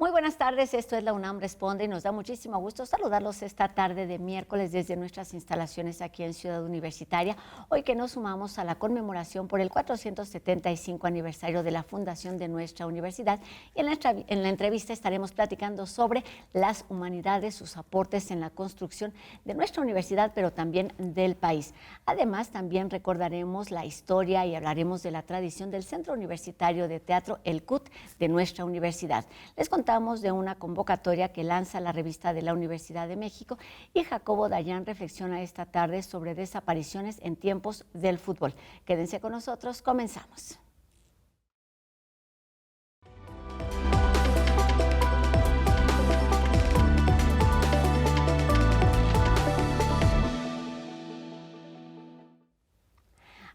Muy buenas tardes, esto es la UNAM Responde y nos da muchísimo gusto saludarlos esta tarde de miércoles desde nuestras instalaciones aquí en Ciudad Universitaria. Hoy que nos sumamos a la conmemoración por el 475 aniversario de la fundación de nuestra universidad y en la entrevista estaremos platicando sobre las humanidades, sus aportes en la construcción de nuestra universidad, pero también del país. Además, también recordaremos la historia y hablaremos de la tradición del Centro Universitario de Teatro, el CUT, de nuestra universidad. Les contamos de una convocatoria que lanza la revista de la Universidad de México y Jacobo Dayan reflexiona esta tarde sobre desapariciones en tiempos del fútbol. Quédense con nosotros, comenzamos.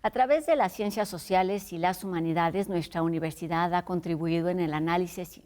A través de las ciencias sociales y las humanidades, nuestra universidad ha contribuido en el análisis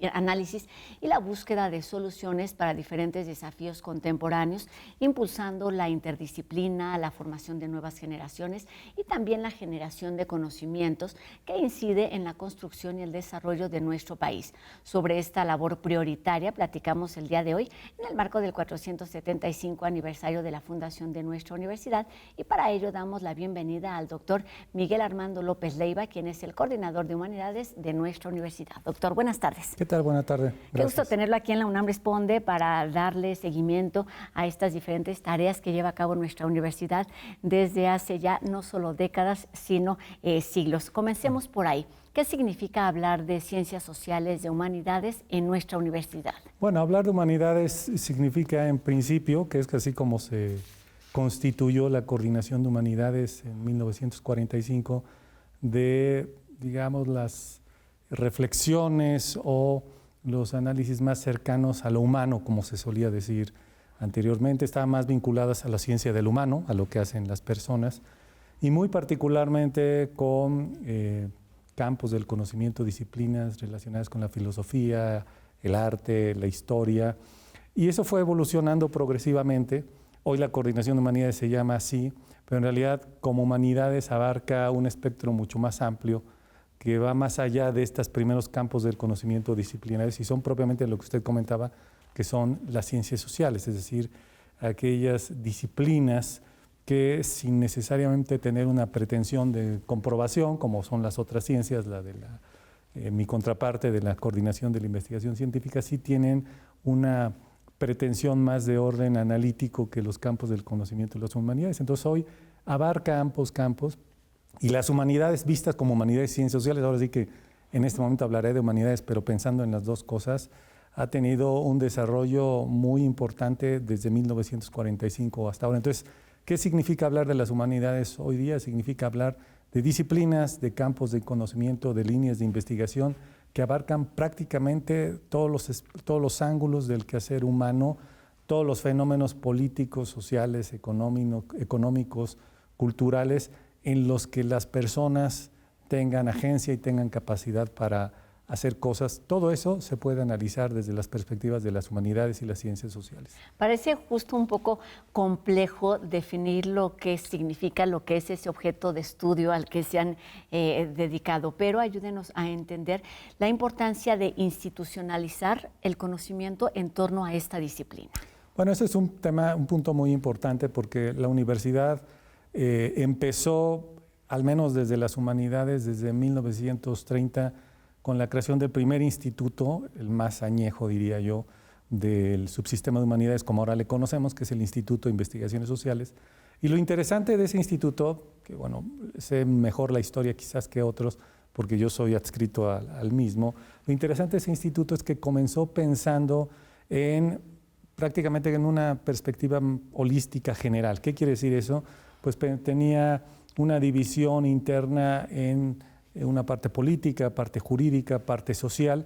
y la búsqueda de soluciones para diferentes desafíos contemporáneos, impulsando la interdisciplina, la formación de nuevas generaciones y también la generación de conocimientos que incide en la construcción y el desarrollo de nuestro país. Sobre esta labor prioritaria platicamos el día de hoy en el marco del 475 aniversario de la fundación de nuestra universidad y para ello damos la bienvenida al doctor Miguel Armando López Leiva, quien es el coordinador de humanidades de nuestra universidad. Doctor, buenas tardes. ¿Qué tal? Buenas tardes. Qué gusto tenerlo aquí en la UNAM Responde para darle seguimiento a estas diferentes tareas que lleva a cabo nuestra universidad desde hace ya no solo décadas, sino siglos. Comencemos por ahí. ¿Qué significa hablar de ciencias sociales, de humanidades en nuestra universidad? Bueno, hablar de humanidades significa en principio, que es así como se constituyó la Coordinación de Humanidades en 1945, de, digamos, las reflexiones o los análisis más cercanos a lo humano, como se solía decir anteriormente, estaban más vinculadas a la ciencia del humano, a lo que hacen las personas, y muy particularmente con campos del conocimiento, disciplinas relacionadas con la filosofía, el arte, la historia, y eso fue evolucionando progresivamente. Hoy la Coordinación de Humanidades se llama así, pero en realidad como humanidades abarca un espectro mucho más amplio que va más allá de estos primeros campos del conocimiento disciplinares y son propiamente lo que usted comentaba, que son las ciencias sociales, es decir, aquellas disciplinas que sin necesariamente tener una pretensión de comprobación, como son las otras ciencias, la de mi contraparte de la Coordinación de la Investigación Científica, sí tienen una pretensión más de orden analítico que los campos del conocimiento y las humanidades. Entonces hoy abarca ambos campos y las humanidades vistas como humanidades y ciencias sociales, ahora sí que en este momento hablaré de humanidades, pero pensando en las dos cosas, ha tenido un desarrollo muy importante desde 1945 hasta ahora. Entonces, ¿qué significa hablar de las humanidades hoy día? Significa hablar de disciplinas, de campos de conocimiento, de líneas de investigación que abarcan prácticamente todos los ángulos del quehacer humano, todos los fenómenos políticos, sociales, económicos, culturales, en los que las personas tengan agencia y tengan capacidad para hacer cosas. Todo eso se puede analizar desde las perspectivas de las humanidades y las ciencias sociales. Parece justo un poco complejo definir lo que significa, lo que es ese objeto de estudio al que se han dedicado, pero ayúdenos a entender la importancia de institucionalizar el conocimiento en torno a esta disciplina. Bueno, ese es un punto muy importante porque la universidad empezó, al menos desde las humanidades, desde 1930, con la creación del primer instituto, el más añejo, diría yo, del subsistema de humanidades, como ahora le conocemos, que es el Instituto de Investigaciones Sociales. Y lo interesante de ese instituto, que bueno, sé mejor la historia quizás que otros, porque yo soy adscrito al mismo, lo interesante de ese instituto es que comenzó pensando prácticamente en una perspectiva holística general. ¿Qué quiere decir eso? Pues tenía una división interna en una parte política, parte jurídica, parte social,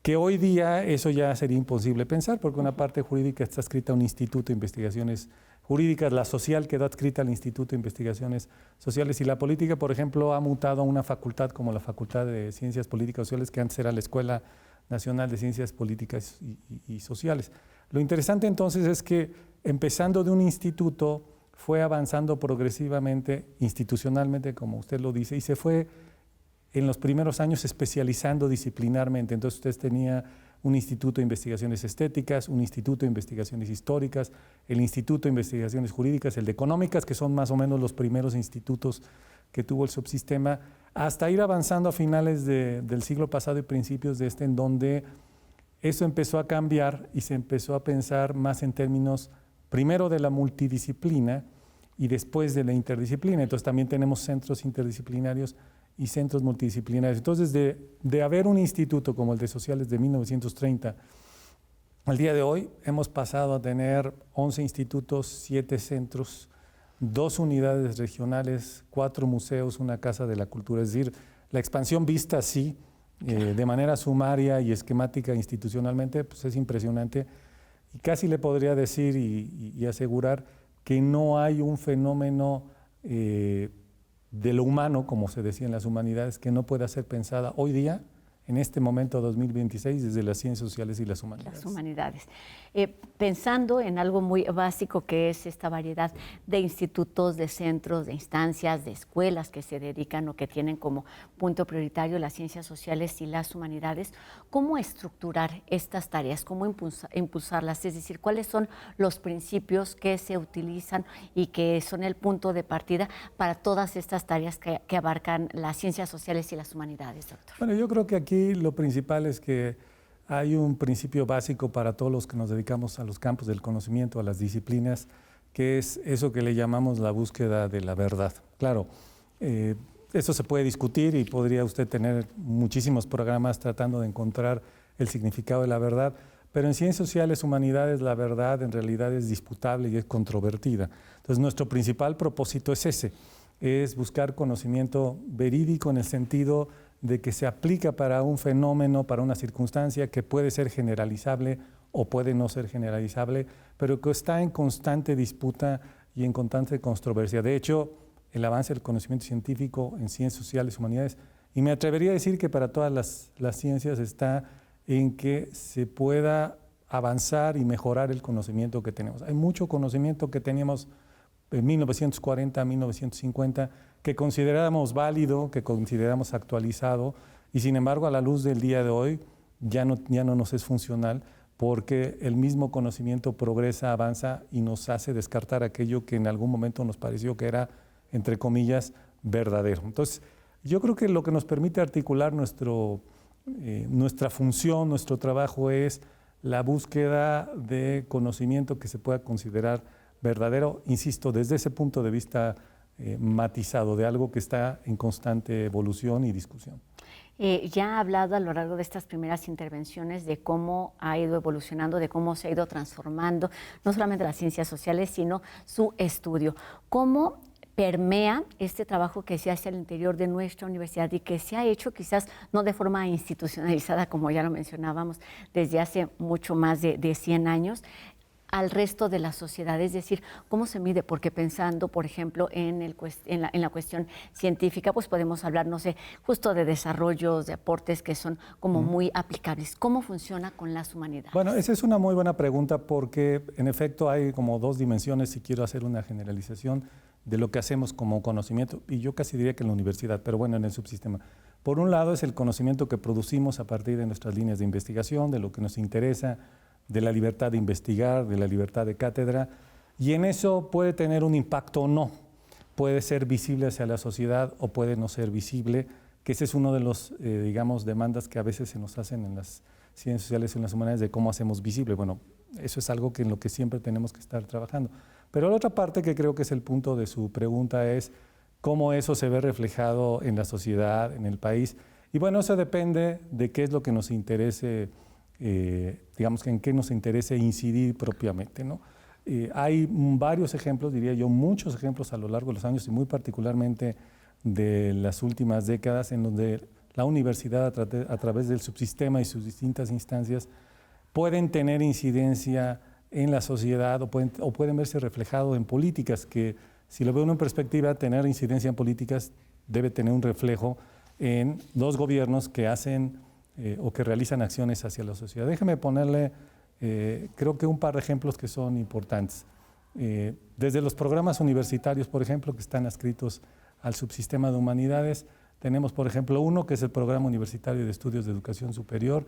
que hoy día eso ya sería imposible pensar, porque una parte jurídica está adscrita a un instituto de investigaciones jurídicas, la social quedó adscrita al Instituto de Investigaciones Sociales y la política, por ejemplo, ha mutado a una facultad como la Facultad de Ciencias Políticas y Sociales, que antes era la Escuela Nacional de Ciencias Políticas y Sociales. Lo interesante entonces es que empezando de un instituto fue avanzando progresivamente, institucionalmente, como usted lo dice, y se fue en los primeros años especializando disciplinarmente. Entonces usted tenía un Instituto de Investigaciones Estéticas, un Instituto de Investigaciones Históricas, el Instituto de Investigaciones Jurídicas, el de Económicas, que son más o menos los primeros institutos que tuvo el subsistema, hasta ir avanzando a finales del siglo pasado y principios de en donde eso empezó a cambiar y se empezó a pensar más en términos, primero de la multidisciplina y después de la interdisciplina. Entonces también tenemos centros interdisciplinarios y centros multidisciplinarios. Entonces, de haber un instituto como el de Sociales de 1930, al día de hoy hemos pasado a tener 11 institutos, 7 centros, 2 unidades regionales, 4 museos, una casa de la cultura. Es decir, la expansión vista así, de manera sumaria y esquemática institucionalmente, pues es impresionante. Y casi le podría decir y asegurar que no hay un fenómeno de lo humano, como se decía en las humanidades, que no pueda ser pensada hoy día, en este momento 2026, desde las ciencias sociales y las humanidades. Las humanidades. Pensando en algo muy básico que es esta variedad de institutos, de centros, de instancias, de escuelas que se dedican o que tienen como punto prioritario las ciencias sociales y las humanidades, ¿cómo estructurar estas tareas? ¿Cómo impulsarlas? Es decir, ¿cuáles son los principios que se utilizan y que son el punto de partida para todas estas tareas que abarcan las ciencias sociales y las humanidades, doctor? Bueno, yo creo que aquí lo principal es que hay un principio básico para todos los que nos dedicamos a los campos del conocimiento, a las disciplinas, que es eso que le llamamos la búsqueda de la verdad. Claro, eso se puede discutir y podría usted tener muchísimos programas tratando de encontrar el significado de la verdad, pero en ciencias sociales, humanidades, la verdad en realidad es disputable y es controvertida. Entonces, nuestro principal propósito es ese, es buscar conocimiento verídico en el sentido de que se aplica para un fenómeno, para una circunstancia que puede ser generalizable o puede no ser generalizable, pero que está en constante disputa y en constante controversia. De hecho, el avance del conocimiento científico en ciencias sociales y humanidades, y me atrevería a decir que para todas las ciencias está en que se pueda avanzar y mejorar el conocimiento que tenemos. Hay mucho conocimiento que teníamos en 1940, 1950, que consideramos válido, que consideramos actualizado, y sin embargo a la luz del día de hoy ya no nos es funcional, porque el mismo conocimiento progresa, avanza y nos hace descartar aquello que en algún momento nos pareció que era, entre comillas, verdadero. Entonces, yo creo que lo que nos permite articular nuestra función, nuestro trabajo es la búsqueda de conocimiento que se pueda considerar verdadero, insisto, desde ese punto de vista matizado, de algo que está en constante evolución y discusión. Ya ha hablado a lo largo de estas primeras intervenciones de cómo ha ido evolucionando, de cómo se ha ido transformando, no solamente las ciencias sociales, sino su estudio. ¿Cómo permea este trabajo que se hace al interior de nuestra universidad y que se ha hecho quizás no de forma institucionalizada, como ya lo mencionábamos, desde hace mucho más de 100 años, al resto de la sociedad? Es decir, ¿cómo se mide? Porque pensando, por ejemplo, en la cuestión científica, pues podemos hablar, no sé, justo de desarrollos, de aportes que son como muy aplicables. ¿Cómo funciona con las humanidades? Bueno, esa es una muy buena pregunta porque, en efecto, hay como 2 dimensiones, si quiero hacer una generalización de lo que hacemos como conocimiento, y yo casi diría que en la universidad, pero bueno, en el subsistema. Por un lado es el conocimiento que producimos a partir de nuestras líneas de investigación, de lo que nos interesa, de la libertad de investigar, de la libertad de cátedra, y en eso puede tener un impacto o no, puede ser visible hacia la sociedad o puede no ser visible, que ese es uno de los, digamos, demandas que a veces se nos hacen en las ciencias sociales y en las humanidades de cómo hacemos visible. Bueno, eso es algo en lo que siempre tenemos que estar trabajando. Pero la otra parte que creo que es el punto de su pregunta es cómo eso se ve reflejado en la sociedad, en el país, y bueno, eso depende de qué es lo que nos interese, digamos que en qué nos interese incidir propiamente, ¿no? Hay varios ejemplos, diría yo, muchos ejemplos a lo largo de los años y muy particularmente de las últimas décadas en donde la universidad a través del subsistema y sus distintas instancias pueden tener incidencia en la sociedad o pueden verse reflejados en políticas que, si lo veo en perspectiva, tener incidencia en políticas debe tener un reflejo en los gobiernos que hacen o que realizan acciones hacia la sociedad. Déjeme ponerle, creo que un par de ejemplos que son importantes. Desde los programas universitarios, por ejemplo, que están adscritos al subsistema de humanidades, Tenemos, por ejemplo, uno que es el Programa Universitario de Estudios de Educación Superior,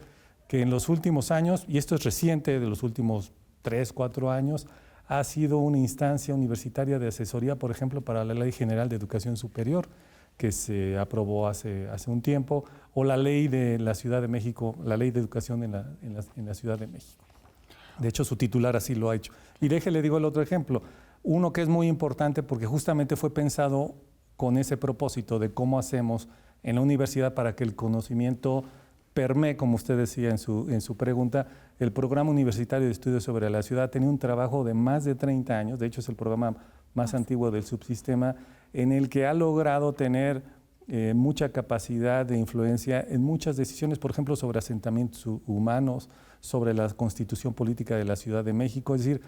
que en los últimos años, y esto es reciente, de los últimos 3, 4 años, ha sido una instancia universitaria de asesoría, por ejemplo, para la Ley General de Educación Superior, que se aprobó hace un tiempo, o la ley de la Ciudad de México, la Ley de Educación en la Ciudad de México. De hecho, su titular así lo ha hecho. Y déjele, digo el otro ejemplo, uno que es muy importante porque justamente fue pensado con ese propósito de cómo hacemos en la universidad para que el conocimiento permee, como usted decía en su pregunta. El Programa Universitario de Estudios sobre la Ciudad tenía un trabajo de más de 30 años, de hecho es el programa más antiguo del subsistema, en el que ha logrado tener mucha capacidad de influencia en muchas decisiones, por ejemplo, sobre asentamientos humanos, sobre la constitución política de la Ciudad de México. Es decir,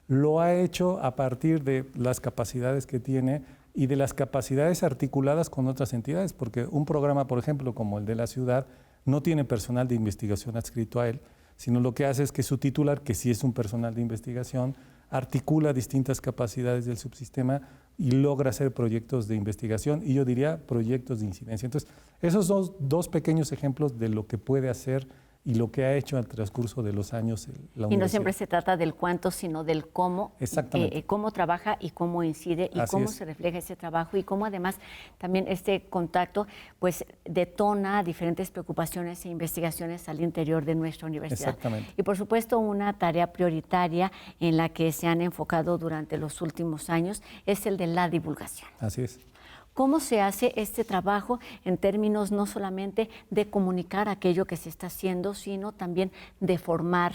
lo ha hecho a partir de las capacidades que tiene y de las capacidades articuladas con otras entidades, porque un programa, por ejemplo, como el de la ciudad, no tiene personal de investigación adscrito a él, sino lo que hace es que su titular, que sí es un personal de investigación, articula distintas capacidades del subsistema y logra hacer proyectos de investigación y yo diría proyectos de incidencia. Entonces, esos dos pequeños ejemplos de lo que puede hacer y lo que ha hecho al transcurso de los años la universidad. Y no siempre se trata del cuánto, sino del cómo, cómo trabaja y cómo incide y cómo se refleja ese trabajo y cómo además también este contacto pues detona diferentes preocupaciones e investigaciones al interior de nuestra universidad. Exactamente. Y por supuesto una tarea prioritaria en la que se han enfocado durante los últimos años es el de la divulgación. Así es. ¿Cómo se hace este trabajo en términos no solamente de comunicar aquello que se está haciendo, sino también de formar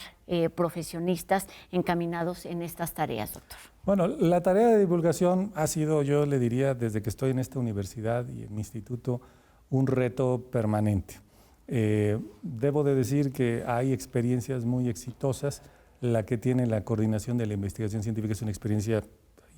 profesionistas encaminados en estas tareas, doctor? Bueno, la tarea de divulgación ha sido, yo le diría, desde que estoy en esta universidad y en mi instituto, un reto permanente. Debo de decir que hay experiencias muy exitosas. La que tiene la coordinación de la investigación científica es una experiencia,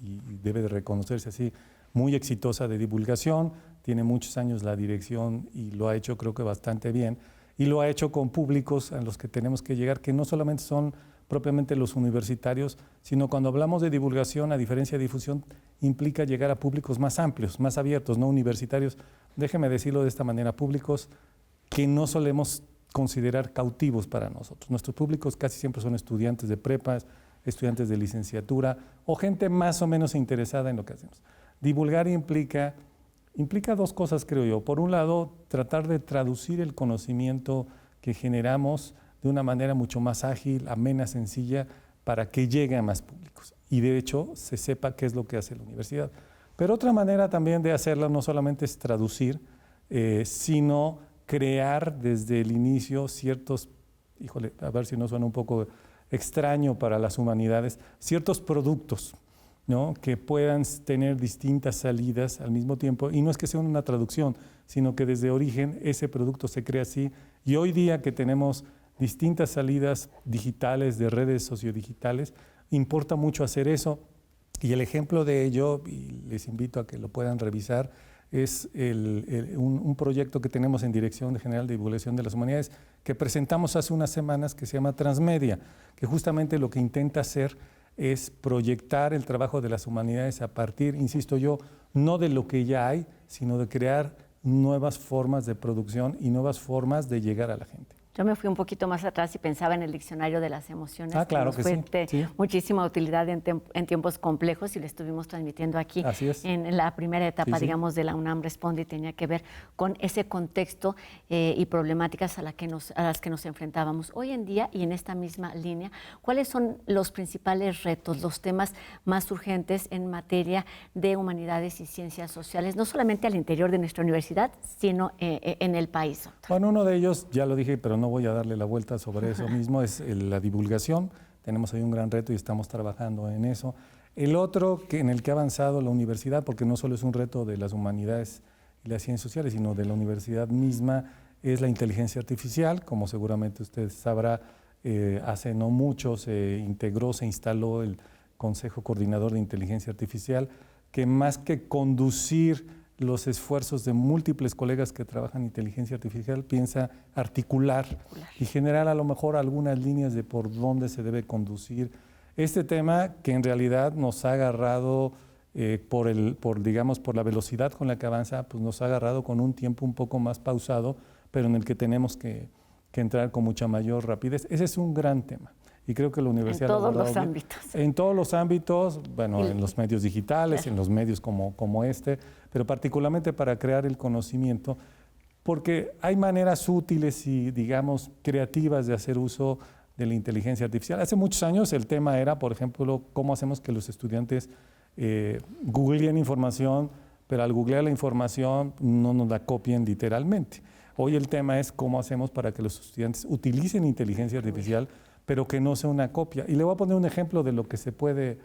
y debe de reconocerse así, muy exitosa de divulgación, tiene muchos años la dirección y lo ha hecho creo que bastante bien, y lo ha hecho con públicos a los que tenemos que llegar, que no solamente son propiamente los universitarios, sino cuando hablamos de divulgación, a diferencia de difusión, implica llegar a públicos más amplios, más abiertos, no universitarios, déjeme decirlo de esta manera, públicos que no solemos considerar cautivos para nosotros. Nuestros públicos casi siempre son estudiantes de prepas, estudiantes de licenciatura o gente más o menos interesada en lo que hacemos. Divulgar implica dos cosas, creo yo. Por un lado, tratar de traducir el conocimiento que generamos de una manera mucho más ágil, amena, sencilla, para que llegue a más públicos. Y de hecho, se sepa qué es lo que hace la universidad. Pero otra manera también de hacerla no solamente es traducir, sino crear desde el inicio ciertos, híjole, a ver si no suena un poco extraño para las humanidades, ciertos productos, ¿no?, que puedan tener distintas salidas al mismo tiempo, y no es que sea una traducción, sino que desde origen ese producto se crea así, y hoy día que tenemos distintas salidas digitales, de redes sociodigitales, importa mucho hacer eso, y el ejemplo de ello, y les invito a que lo puedan revisar, es un proyecto que tenemos en Dirección General de Divulgación de las Humanidades, que presentamos hace unas semanas, que se llama Transmedia, que justamente lo que intenta hacer es proyectar el trabajo de las humanidades a partir, insisto yo, no de lo que ya hay, sino de crear nuevas formas de producción y nuevas formas de llegar a la gente. Yo me fui un poquito más atrás y pensaba en el diccionario de las emociones, claro que nos fue sí. muchísima utilidad en tiempos complejos y lo estuvimos transmitiendo aquí en la primera etapa, digamos, de la UNAM Responde, y tenía que ver con ese contexto y problemáticas a las que nos enfrentábamos. Hoy en día, y en esta misma línea, ¿cuáles son los principales retos, los temas más urgentes en materia de humanidades y ciencias sociales, no solamente al interior de nuestra universidad, sino en el país, doctor? Bueno, uno de ellos, ya lo dije, pero no voy a darle la vuelta sobre eso mismo, es la divulgación. Tenemos ahí un gran reto y estamos trabajando en eso. El otro en el que ha avanzado la universidad, porque no solo es un reto de las humanidades y las ciencias sociales, sino de la universidad misma, es la inteligencia artificial. Como seguramente usted sabrá, hace no mucho se integró, se instaló el Consejo Coordinador de Inteligencia Artificial, que más que conducir los esfuerzos de múltiples colegas que trabajan en inteligencia artificial, piensa articular y generar a lo mejor algunas líneas de por dónde se debe conducir este tema, que en realidad nos ha agarrado digamos, por la velocidad con la que avanza, pues nos ha agarrado con un tiempo un poco más pausado, pero en el que tenemos que entrar con mucha mayor rapidez. Ese es un gran tema. Y creo que la universidad... En todos los ámbitos. En todos los ámbitos, bueno, en los medios digitales, en los medios como este, pero particularmente para crear el conocimiento, porque hay maneras útiles y, digamos, creativas de hacer uso de la inteligencia artificial. Hace muchos años el tema era, por ejemplo, cómo hacemos que los estudiantes googleen información, pero al googlear la información no nos la copien literalmente. Hoy el tema es cómo hacemos para que los estudiantes utilicen inteligencia artificial, pero que no sea una copia. Y le voy a poner un ejemplo de lo que se puede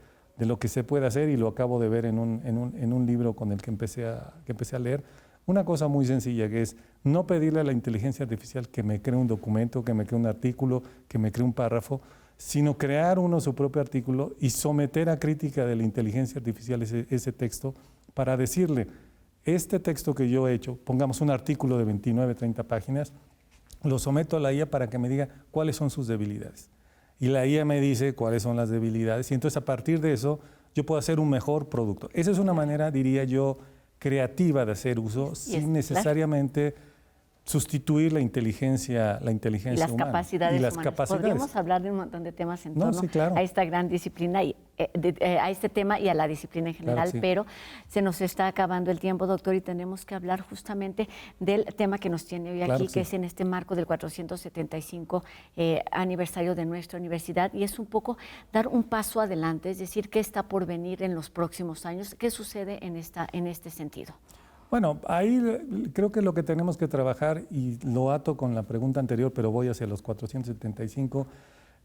hacer, y lo acabo de ver en un libro con el que empecé a leer. Una cosa muy sencilla, que es no pedirle a la inteligencia artificial que me cree un documento, que me cree un artículo, que me cree un párrafo, sino crear uno su propio artículo y someter a crítica de la inteligencia artificial ese texto para decirle, este texto que yo he hecho, pongamos un artículo de 29, 30 páginas, lo someto a la IA para que me diga cuáles son sus debilidades. Y la IA me dice cuáles son las debilidades, y entonces a partir de eso yo puedo hacer un mejor producto. Esa es una manera, diría yo, creativa de hacer uso, sin necesariamente sustituir la inteligencia y las humana. Capacidades y las humanas. capacidades. Podríamos hablar de un montón de temas en torno sí, claro. a esta gran disciplina, a este tema y a la disciplina en general, claro, sí. Pero se nos está acabando el tiempo, doctor, y tenemos que hablar justamente del tema que nos tiene hoy aquí, que es en este marco del 475 aniversario de nuestra universidad, y es un poco dar un paso adelante, es decir, qué está por venir en los próximos años, qué sucede en este sentido. Bueno, ahí creo que lo que tenemos que trabajar, y lo ato con la pregunta anterior, pero voy hacia los 475,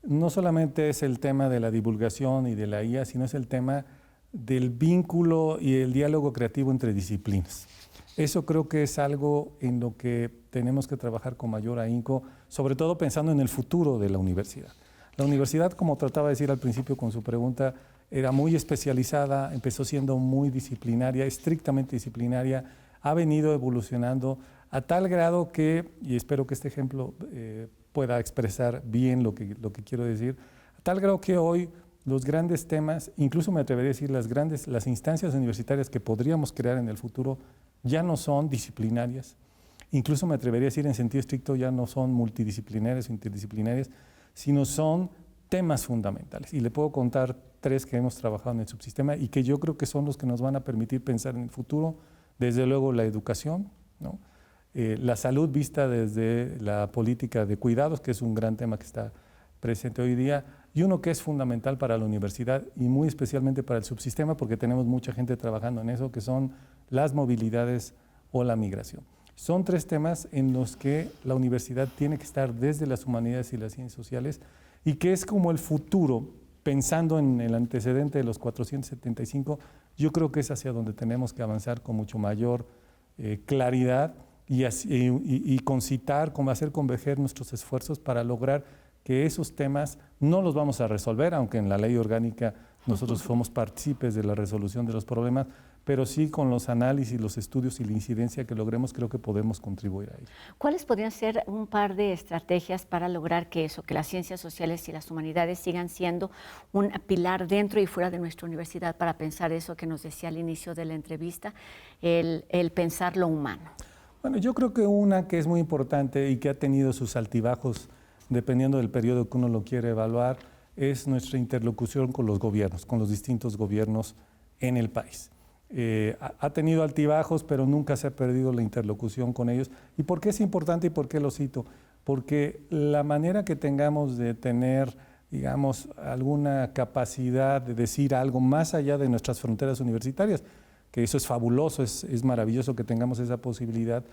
no solamente es el tema de la divulgación y de la IA, sino es el tema del vínculo y el diálogo creativo entre disciplinas. Eso creo que es algo en lo que tenemos que trabajar con mayor ahínco, sobre todo pensando en el futuro de la universidad. La universidad, como trataba de decir al principio con su pregunta, era muy especializada, empezó siendo muy disciplinaria, estrictamente disciplinaria, ha venido evolucionando a tal grado que, y espero que este ejemplo pueda expresar bien lo que quiero decir, a tal grado que hoy los grandes temas, incluso me atrevería a decir las instancias universitarias que podríamos crear en el futuro, ya no son disciplinarias, incluso me atrevería a decir en sentido estricto ya no son multidisciplinarias o interdisciplinarias, sino son temas fundamentales. Y le puedo contar 3 que hemos trabajado en el subsistema y que yo creo que son los que nos van a permitir pensar en el futuro. Desde luego la educación, ¿no? La salud vista desde la política de cuidados, que es un gran tema que está presente hoy día, y uno que es fundamental para la universidad y muy especialmente para el subsistema, porque tenemos mucha gente trabajando en eso, que son las movilidades o la migración. Son 3 temas en los que la universidad tiene que estar desde las humanidades y las ciencias sociales, y que es como el futuro, pensando en el antecedente de los 475, yo creo que es hacia donde tenemos que avanzar con mucho mayor claridad y concitar, como hacer converger nuestros esfuerzos para lograr que esos temas no los vamos a resolver, aunque en la ley orgánica nosotros somos partícipes de la resolución de los problemas, pero sí con los análisis, los estudios y la incidencia que logremos, creo que podemos contribuir a ello. ¿Cuáles podrían ser un par de estrategias para lograr que las ciencias sociales y las humanidades sigan siendo un pilar dentro y fuera de nuestra universidad para pensar eso que nos decía al inicio de la entrevista, el pensar lo humano? Bueno, yo creo que una que es muy importante y que ha tenido sus altibajos dependiendo del periodo que uno lo quiere evaluar, es nuestra interlocución con los gobiernos, con los distintos gobiernos en el país. Ha tenido altibajos, pero nunca se ha perdido la interlocución con ellos. ¿Y por qué es importante y por qué lo cito? Porque la manera que tengamos de tener, digamos, alguna capacidad de decir algo más allá de nuestras fronteras universitarias, que eso es fabuloso, es maravilloso que tengamos esa posibilidad,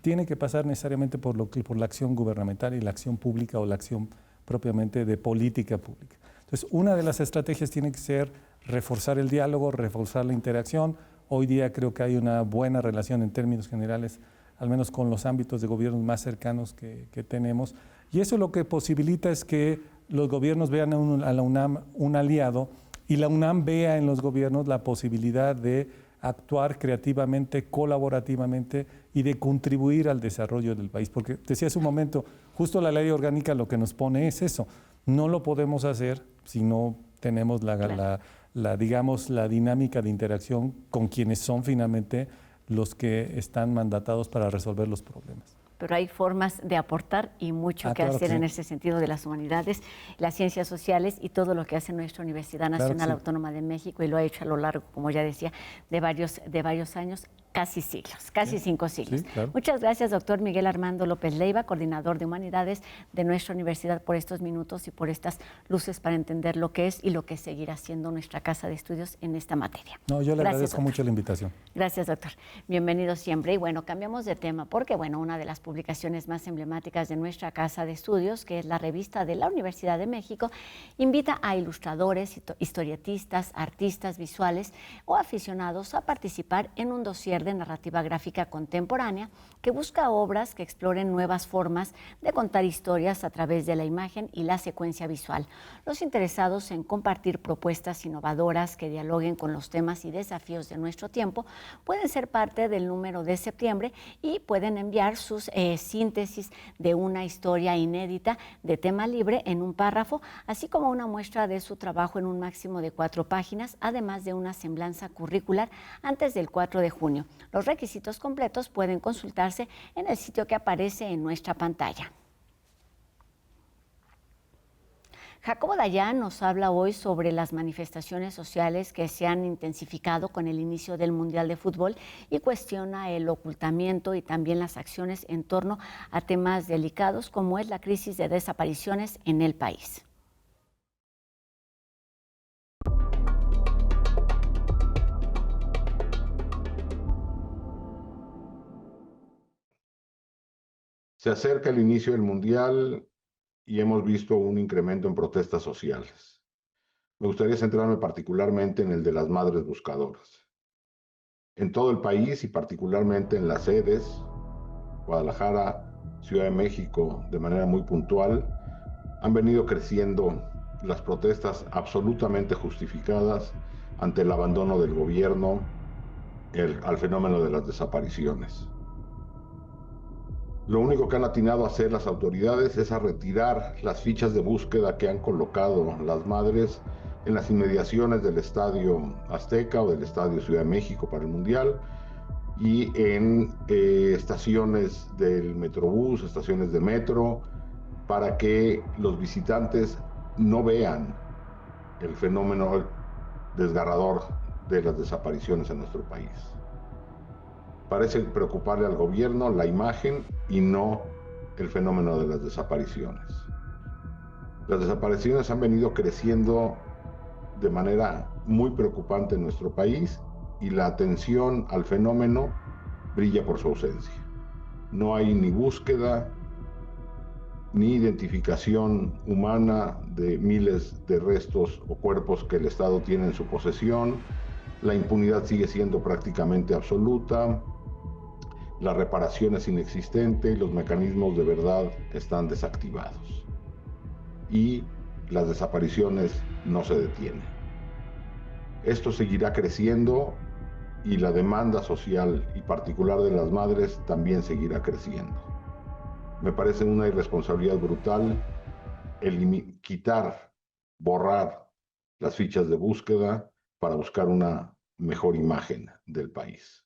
tiene que pasar necesariamente por la acción gubernamental y la acción pública o la acción propiamente de política pública. Entonces, una de las estrategias tiene que ser reforzar el diálogo, reforzar la interacción. Hoy día creo que hay una buena relación en términos generales, al menos con los ámbitos de gobiernos más cercanos que tenemos. Y eso lo que posibilita es que los gobiernos vean a la UNAM un aliado y la UNAM vea en los gobiernos la posibilidad de actuar creativamente, colaborativamente y de contribuir al desarrollo del país. Porque decía hace un momento, justo la ley orgánica lo que nos pone es eso. No lo podemos hacer si no tenemos la digamos, la dinámica de interacción con quienes son finalmente los que están mandatados para resolver los problemas. Pero hay formas de aportar y mucho que hacer en ese sentido de las humanidades, las ciencias sociales y todo lo que hace nuestra Universidad Nacional Autónoma de México, y lo ha hecho a lo largo, como ya decía, de varios años, casi siglos, casi 5 siglos. Sí, claro. Muchas gracias, doctor Miguel Armando López Leiva, coordinador de Humanidades de nuestra universidad, por estos minutos y por estas luces para entender lo que es y lo que seguirá siendo nuestra casa de estudios en esta materia. No, yo le agradezco mucho la invitación. Gracias, doctor. Bienvenido siempre. Y bueno, cambiamos de tema porque, bueno, una de las publicaciones más emblemáticas de nuestra casa de estudios, que es la revista de la Universidad de México, invita a ilustradores, historietistas, artistas visuales o aficionados a participar en un dossier de narrativa gráfica contemporánea que busca obras que exploren nuevas formas de contar historias a través de la imagen y la secuencia visual. Los interesados en compartir propuestas innovadoras que dialoguen con los temas y desafíos de nuestro tiempo pueden ser parte del número de septiembre y pueden enviar sus síntesis de una historia inédita de tema libre en un párrafo, así como una muestra de su trabajo en un máximo de 4 páginas, además de una semblanza curricular antes del 4 de junio. Los requisitos completos pueden consultarse en el sitio que aparece en nuestra pantalla. Jacobo Dayan nos habla hoy sobre las manifestaciones sociales que se han intensificado con el inicio del Mundial de Fútbol y cuestiona el ocultamiento y también las acciones en torno a temas delicados como es la crisis de desapariciones en el país. Se acerca el inicio del Mundial y hemos visto un incremento en protestas sociales. Me gustaría centrarme particularmente en el de las madres buscadoras. En todo el país y particularmente en las sedes, Guadalajara, Ciudad de México, de manera muy puntual, han venido creciendo las protestas absolutamente justificadas ante el abandono del gobierno al fenómeno de las desapariciones. Lo único que han atinado a hacer las autoridades es a retirar las fichas de búsqueda que han colocado las madres en las inmediaciones del Estadio Azteca o del Estadio Ciudad de México para el Mundial y en estaciones del Metrobús, estaciones de metro, para que los visitantes no vean el fenómeno desgarrador de las desapariciones en nuestro país. Parece preocuparle al gobierno la imagen y no el fenómeno de las desapariciones. Las desapariciones han venido creciendo de manera muy preocupante en nuestro país y la atención al fenómeno brilla por su ausencia. No hay ni búsqueda ni identificación humana de miles de restos o cuerpos que el Estado tiene en su posesión. La impunidad sigue siendo prácticamente absoluta. La reparación es inexistente y los mecanismos de verdad están desactivados. Y las desapariciones no se detienen. Esto seguirá creciendo y la demanda social y particular de las madres también seguirá creciendo. Me parece una irresponsabilidad brutal el borrar las fichas de búsqueda para buscar una mejor imagen del país.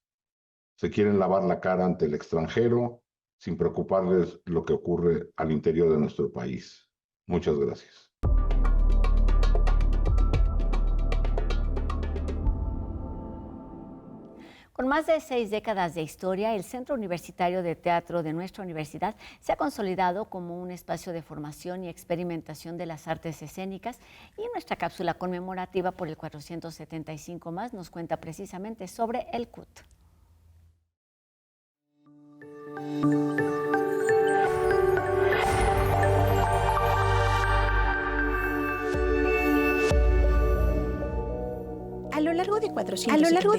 Se quieren lavar la cara ante el extranjero sin preocuparles lo que ocurre al interior de nuestro país. Muchas gracias. Con más de 6 décadas de historia, el Centro Universitario de Teatro de nuestra universidad se ha consolidado como un espacio de formación y experimentación de las artes escénicas, y nuestra cápsula conmemorativa por el 475 más nos cuenta precisamente sobre el CUT. A lo largo de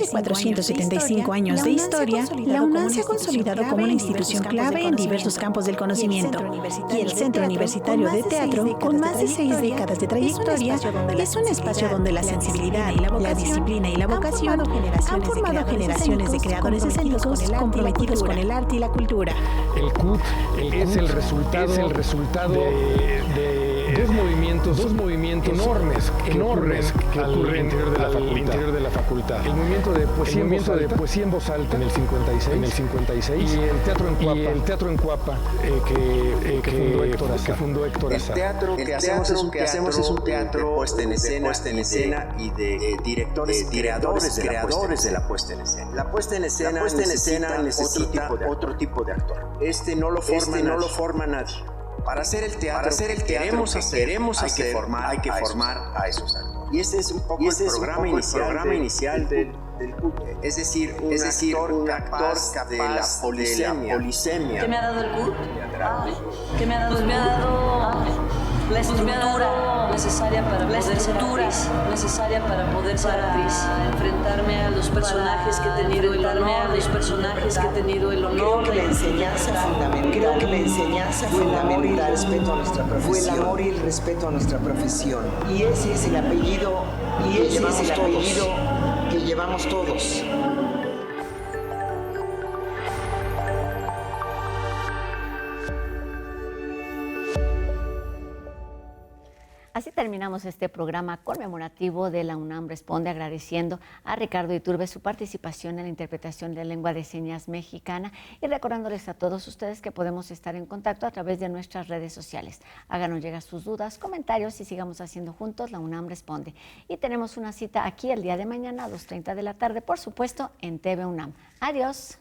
475 años de historia, la UNAM se ha consolidado como una institución clave en diversos campos del conocimiento. Y el Centro Universitario de Teatro, con más de 6 décadas de trayectoria, es un espacio donde la sensibilidad, la disciplina y la vocación han formado generaciones de creadores escénicos comprometidos con el arte y la cultura. El CUT es el resultado de dos movimientos enormes que ocurren al interior de la facultad. El movimiento de poesía en voz alta en el 56 y el teatro en Cuapa que fundó Héctor Azar. El teatro que hacemos es un teatro de puesta en escena y de directores creadores de la puesta en escena. La puesta en escena necesita otro tipo de actor. Este no lo forma nadie. Para hacer el teatro queremos hacer, hay que formar a esos actores. Y ese es un poco el programa inicial del CUT. Es decir, un actor capaz de la polisemia. ¿Qué me ha dado el CUT? ¿Qué me ha dado? Pues me ha dado la estructura necesaria para poder ser actriz, enfrentarme a los personajes que he tenido el honor, Creo que la enseñanza fundamental fue el amor y el respeto a nuestra profesión. Y ese es el apellido que llevamos todos. Así terminamos este programa conmemorativo de la UNAM Responde, agradeciendo a Ricardo Iturbe su participación en la interpretación de lengua de señas mexicana y recordándoles a todos ustedes que podemos estar en contacto a través de nuestras redes sociales. Háganos llegar sus dudas, comentarios y sigamos haciendo juntos la UNAM Responde. Y tenemos una cita aquí el día de mañana a 2:30 de la tarde, por supuesto, en TV UNAM. Adiós.